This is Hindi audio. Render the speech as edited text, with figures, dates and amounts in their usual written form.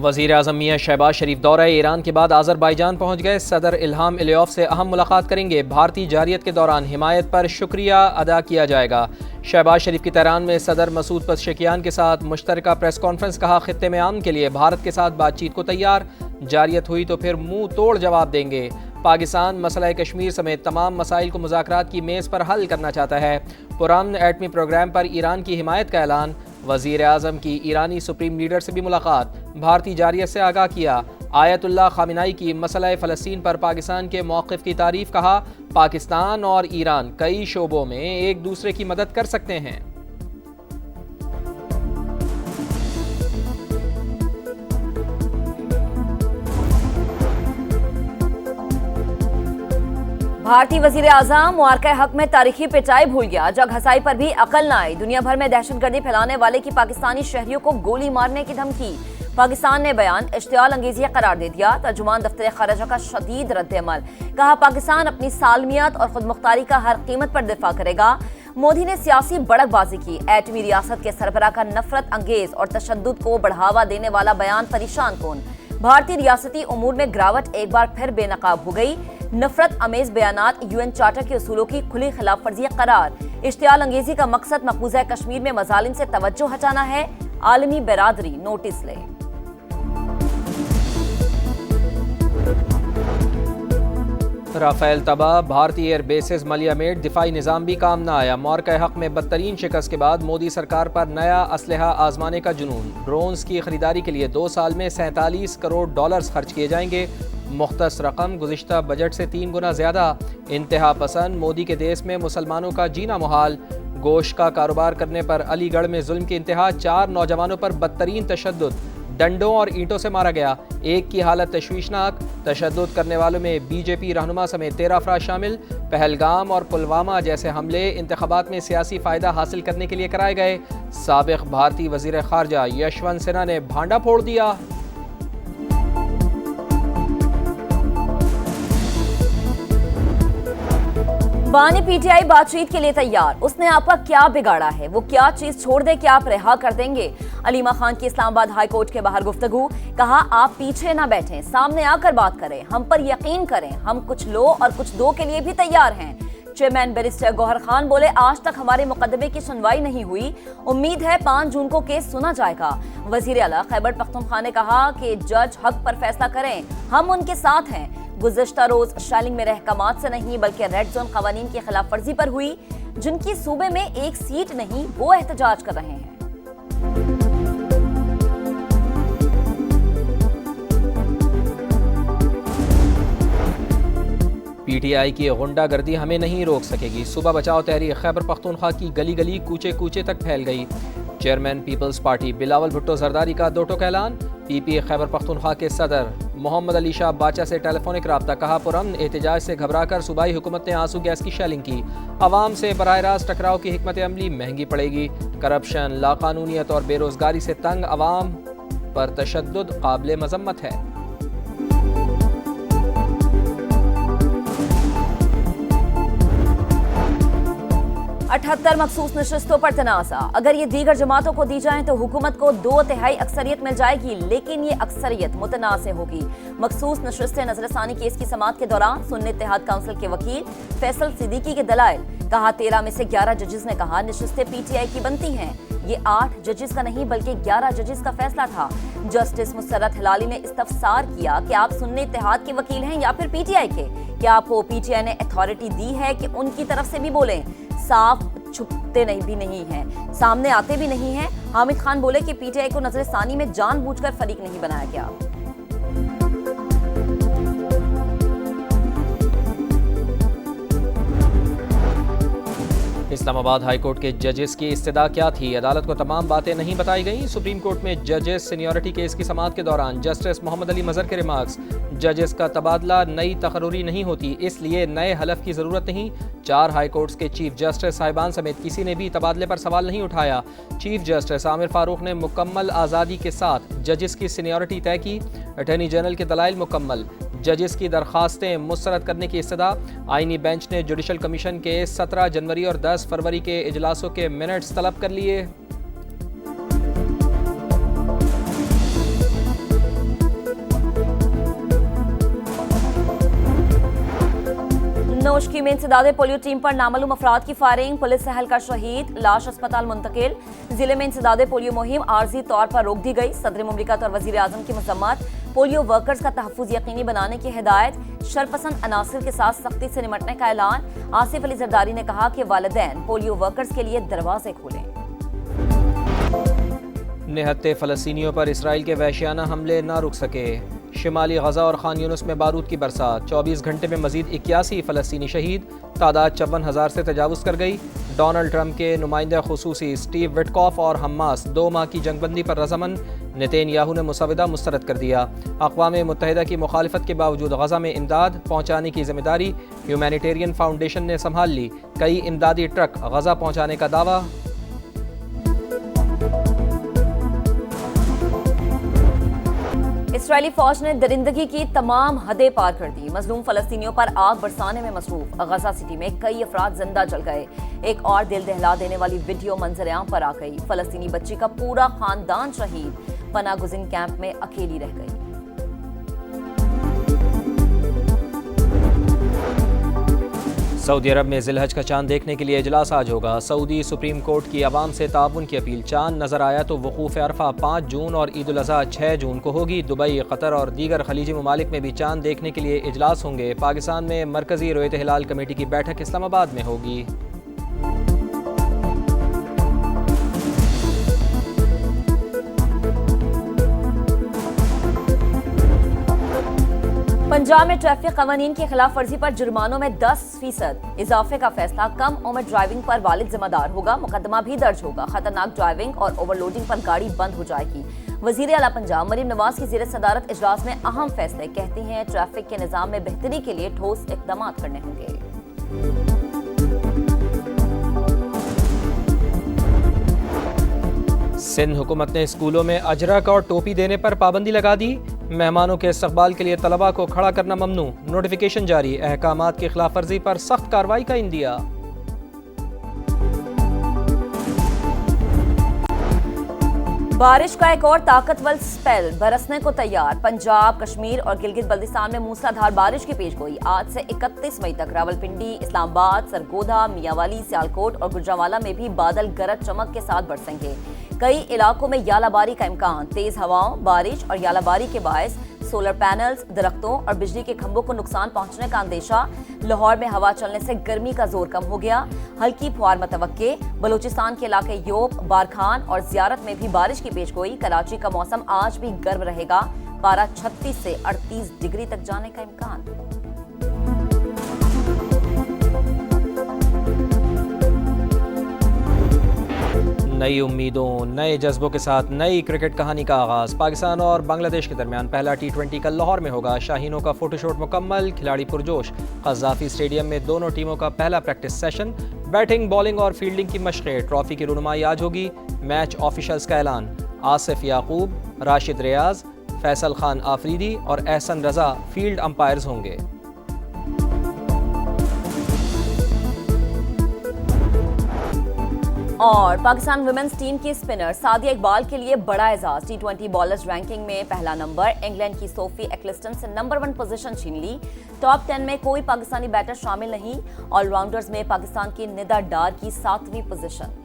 वज़ीर आज़म मियां शहबाज शरीफ दौरा ईरान के बाद आज़रबाईजान पहुँच गए। सदर इल्हाम अलियव से अहम मुलाकात करेंगे। भारतीय जारियत के दौरान हिमायत पर शुक्रिया अदा किया जाएगा। शहबाज शरीफ की तेहरान में सदर मसूद पज़ेशिकियान के साथ मुश्तरका प्रेस कॉन्फ्रेंस। कहा, खित्ते में अमन के लिए भारत के साथ बातचीत को तैयार। जारियत हुई तो फिर मुंह तोड़ जवाब देंगे। पाकिस्तान मसला कश्मीर समेत तमाम मसाइल को मुज़ाकरात की मेज़ पर हल करना चाहता है। पुरअमन एटमी प्रोग्राम पर ईरान की हिमायत का ऐलान। वज़ीर आज़म की ईरानी सुप्रीम लीडर से भी मुलाकात। भारतीय जारियत से आगाह किया। आयतुल्लाह खामिनाई की मसला फ़लस्तीन पर पाकिस्तान के मौक़िफ़ की तारीफ़। कहा, पाकिस्तान और ईरान कई शोबों में एक दूसरे की मदद कर सकते हैं। भारतीय वजीर आज़म मुआरका हक में तारीखी पिटाई भूल गया। जग हसाई पर भी अकल न आई। दुनिया भर में दहशतगर्दी फैलाने वाले की पाकिस्तानी शहरियों को गोली मारने की धमकी। पाकिस्तान ने बयान इश्तियाल अंगेज़ी करार दे दिया। तर्जुमान दफ्तर ख़ारिजा का शदीद रद्द-ए-अमल। कहा, पाकिस्तान अपनी सालमियत और खुद मुख्तारी का हर कीमत पर दिफा करेगा। मोदी ने सियासी बड़कबाजी की। एटमी रियासत के सरबराह का नफरत अंगेज और तशद्दुद को बढ़ावा देने वाला बयान परेशान कौन। भारतीय रियासती उमूर में गिरावट एक बार फिर बेनकाब हो गई। नफरत अमेज बयानात यूएन चार्टर के उसूलों की खुली खिलाफ वर्जी करार। इश्तियाल अंगेजी का मकसद मकबूजा कश्मीर में मजालिम से तवज्जो हटाना है। आलमी बरादरी नोटिस ले। राफेल तबाह। भारतीय एयर बेसिस मलियामेट दिफाई निज़ाम भी काम न आया। मुआरका हक में बदतरीन शिकस्त के बाद मोदी सरकार पर नया असलहा आजमाने का जुनून। ड्रोन्स की खरीदारी के लिए 2 साल में 47 करोड़ डॉलर्स खर्च किए जाएंगे। मुख्तस रकम गुज़िश्ता बजट से 3 गुना ज़्यादा। इंतहा पसंद मोदी के देश में मुसलमानों का जीना मुहाल। गोश्त का कारोबार करने पर अलीगढ़ में जुल्म की इंतहा। 4 नौजवानों पर बदतरीन तशद्दुद, डंडों और ईंटों से मारा गया। एक की हालत तशवीशनाक। तशद्दुद करने वालों में बीजेपी रहनुमा समेत 13 अफराद शामिल। पहलगाम और पुलवामा जैसे हमले इंतखाबात में सियासी फ़ायदा हासिल करने के लिए कराए गए। साबिक़ भारतीय वज़ीर ख़ारजा यशवंत सिन्हा ने भांडा फोड़ दिया। बानी पीटीआई बातचीत के लिए तैयार। उसने आपका क्या बिगाड़ा है, वो क्या चीज छोड़ दे कि आप रिहा कर देंगे। अलीमा खान की इस्लामाबाद हाई कोर्ट के बाहर गुफ्तगू। कहा, आप पीछे ना बैठें, सामने आकर बात करें, हम पर यकीन करें। हम कुछ लो और कुछ दो के लिए भी तैयार हैं। चेयरमैन बैरिस्टर गौहर खान बोले, आज तक हमारे मुकदमे की सुनवाई नहीं हुई। उम्मीद है 5 जून को केस सुना जाएगा। वजीर आला खैबर पख्तूनख्वा ने कहा कि जज हक पर फैसला करें, हम उनके साथ हैं। गुज़िश्ता रोज शैलिंग में रहकमात से नहीं बल्कि रेड जोन कवानीन की खिलाफ वर्जी पर हुई। जिनकी सूबे में एक सीट नहीं, वो एहतजाज कर रहे हैं। पीटीआई की गुंडागर्दी हमें नहीं रोक सकेगी। सुबह बचाओ तहरीक खैबर पख्तूनख्वा की गली गली कूचे कूचे तक फैल गई। Chairman people's party Bilawal Bhutto Zardari का 2 टोक ऐलान। पीपी खैबर पख्तूनख्वा के सदर मोहम्मद अली शाह बाचा से टेलीफोनिक राब्ता। कहा, पुरअमन एहतजाज से घबराकर सूबाई हुकूमत ने आंसू गैस की शेलिंग की। अवाम से बराह रास्त टकराव की हिकमत अमली महंगी पड़ेगी। करप्शन, लाकानूनियत और बेरोजगारी से तंग अवाम पर तशद्दुद काबिल मजम्मत है। 78 मखसूस नशस्तों पर तनाज़ा। अगर ये दीगर जमातों को दी जाएं तो हुकूमत को 2/3 अक्सरियत मिल जाएगी, लेकिन ये अक्सरियत मुतनाज़ होगी। मखसूस नशस्तें नजरसानी केस की समाअत के दौरान सुन्नी इत्तेहाद काउंसिल के वकील फैसल सिद्दीकी के दलाइल। कहा, 13 में से 11 जजेस ने कहा नशस्तें पीटीआई की बनती हैं। ये 8 जजेस का नहीं बल्कि 11 जजेस का फैसला था। जस्टिस मुसर्रत हिलाली ने इस्तफसार किया कि आप सुन्नी इत्तेहाद के वकील हैं या फिर पीटीआई के। क्या आपको पीटीआई ने अथॉरिटी दी है कि उनकी तरफ से भी बोलें? साफ छुपते भी नहीं हैं, सामने आते भी नहीं हैं। हामिद खान बोले कि पीटीआई को नजरसानी में जानबूझकर फरीक नहीं बनाया गया। इस्लामाबाद हाई कोर्ट के जजेस की इस्तदा क्या थी? अदालत को तमाम बातें नहीं बताई गईं। सुप्रीम कोर्ट में जजेस सीनियरिटी केस की समाअत के दौरान जस्टिस मोहम्मद अली मजहर के रिमार्क्स। जजेस का तबादला नई तकर्री नहीं होती, इसलिए नए हलफ की ज़रूरत नहीं। 4 हाई कोर्ट्स के चीफ जस्टिस साहिबान समेत किसी ने भी तबादले पर सवाल नहीं उठाया। चीफ जस्टिस आमिर फारूक ने मुकम्मल आज़ादी के साथ जजेस की सीनियरिटी तय की। अटॉर्नी जनरल के दलाइल मुकम्मल। जजेस की दरखास्तें मुस्तरद करने की इस्तदा। आईनी बेंच ने जुडिशल कमीशन के 17 जनवरी और 10 फरवरी के इजलासों के मिनट्स तलब कर लिए। कन्नौज की में इंसदादे पोलियो टीम पर नामालूम अफराद की फायरिंग, पुलिस एहलकार शहीद, लाश अस्पताल मुंतकिल। जिले में इंसदादे पोलियो मुहिम आर्जी तौर पर रोक दी गई। सदर मुमलिकत और वजीर आजम की मजम्मत, पोलियो वर्कर्स का तहफ्फुज यकीनी बनाने की हिदायत, शरपसंद अनासिर के साथ सख्ती से निपटने का ऐलान। आसिफ अली जरदारी ने कहा कि वालिदैन पोलियो वर्कर्स के लिए दरवाजे खोलें। निहत्ते फ़लस्तीनियों पर इसराइल के वहशियाना हमले न रुक सके। शिमाली गजा और खान यूनुस में बारूद की बरसात, 24 घंटे में मजीद 81 फ़लस्तीनी शहीद, तादाद 54,000 से तजावुज़ कर गई। डोनाल्ड ट्रंप के नुमाइंदा खुसूसी स्टीव विटकॉफ और हमास 2 माह की जंगबंदी पर रज़ामंद। नेतन्याहू ने मुसवदा मुस्तरद कर दिया। अक़वाम मुत्तहिदा की मुखालिफत के बावजूद गजा में इमदाद पहुँचाने की जिम्मेदारी ह्यूमैनिटेरियन फाउंडेशन ने संभाल ली। कई इमदादी ट्रक गजा पहुँचाने का दावा। इसराइली फौज ने दरिंदगी की तमाम हदें पार कर दी। मजलूम फलस्तीनियों पर आग बरसाने में मसरूफ गजा सिटी में कई अफराद जिंदा जल गए। एक और दिल दहला देने वाली वीडियो मंजर-ए-आम पर आ गई। फलस्तीनी बच्ची का पूरा खानदान शहीद, पनाह गुज़ीन कैंप में अकेली रह गई। सऊदी अरब में जिलहज का चांद देखने के लिए इजलास आज होगा। सऊदी सुप्रीम कोर्ट की आवाम से ताउन की अपील। चांद नजर आया तो वकूफ़ अरफा 5 जून और ईद उल अज़हा 6 जून को होगी। दुबई, कतर और दीगर खलीजी ममालिक में भी चांद देखने के लिए इजलास होंगे। पाकिस्तान में मरकजी रोयत हिलाल कमेटी की बैठक इस्लामाबाद में होगी। पंजाब में ट्रैफिक कवानीन की खिलाफ वर्जी पर जुर्मानों में 10% इजाफे का फैसला। कम उम्र ड्राइविंग पर वालिद जिम्मेदार होगा, मुकदमा भी दर्ज होगा। खतरनाक ड्राइविंग और ओवरलोडिंग पर गाड़ी बंद हो जाएगी। वजीर आला पंजाब मरीम नवाज की ज़ेर सदारत इजलास में अहम फैसले। कहती हैं ट्रैफिक के निज़ाम में बेहतरी के लिए ठोस इक़दाम करने होंगे। सिंध हुकूमत ने स्कूलों में अजरक और टोपी देने पर पाबंदी लगा दी। मेहमानों के इस्तकबाल के लिए तलबा को खड़ा करना ममनू। नोटिफिकेशन जारी। अहकामात की खिलाफ वर्जी पर सख्त कार्रवाई का इंदिया। बारिश का एक और ताकतवर स्पेल बरसने को तैयार। पंजाब, कश्मीर और गिलगित बल्तिस्तान में मूसलाधार बारिश की पेशगोई। आज से 31 मई तक रावलपिंडी, इस्लामाबाद, सरगोधा, मियांवाली, सियालकोट और गुजरांवाला में भी बादल गरज चमक के साथ बरसेंगे। कई इलाकों में यालाबारी का इम्कान। तेज हवाओं, बारिश और यालाबारी के बायस सोलर पैनल्स, दरख्तों और बिजली के खंभों को नुकसान पहुंचने का अंदेशा। लाहौर में हवा चलने से गर्मी का जोर कम हो गया। हल्की फुहार मतवक्के। बलूचिस्तान के इलाके योब, बारखान और ज़ियारत में भी बारिश की पेशगोई। कराची का मौसम आज भी गर्म रहेगा। पारा 36 से 38 डिग्री तक जाने का इम्कान। नई उम्मीदों, नए जज्बों के साथ नई क्रिकेट कहानी का आगाज। पाकिस्तान और बांग्लादेश के दरमियान पहला T20 कल लाहौर में होगा। शाहीनों का फोटोशूट मुकम्मल, खिलाड़ी पुरजोश। क़ज़ाफ़ी स्टेडियम में दोनों टीमों का पहला प्रैक्टिस सेशन। बैटिंग, बॉलिंग और फील्डिंग की मशक़ें। ट्रॉफी की रुनुमाई आज होगी। मैच ऑफिशल्स का ऐलान। आसिफ याकूब, राशिद रियाज, फैसल खान आफरीदी और एहसन रजा फील्ड अंपायर्स होंगे। और पाकिस्तान वुमेन्स टीम की स्पिनर सादिया इकबाल के लिए बड़ा एजाज। T20 बॉलर्स रैंकिंग में पहला नंबर। इंग्लैंड की सोफी एक्लिस्टन से नंबर 1 पोजीशन छीन ली। टॉप 10 में कोई पाकिस्तानी बैटर शामिल नहीं। ऑलराउंडर्स में पाकिस्तान की निदा डार की 7वीं पोजीशन।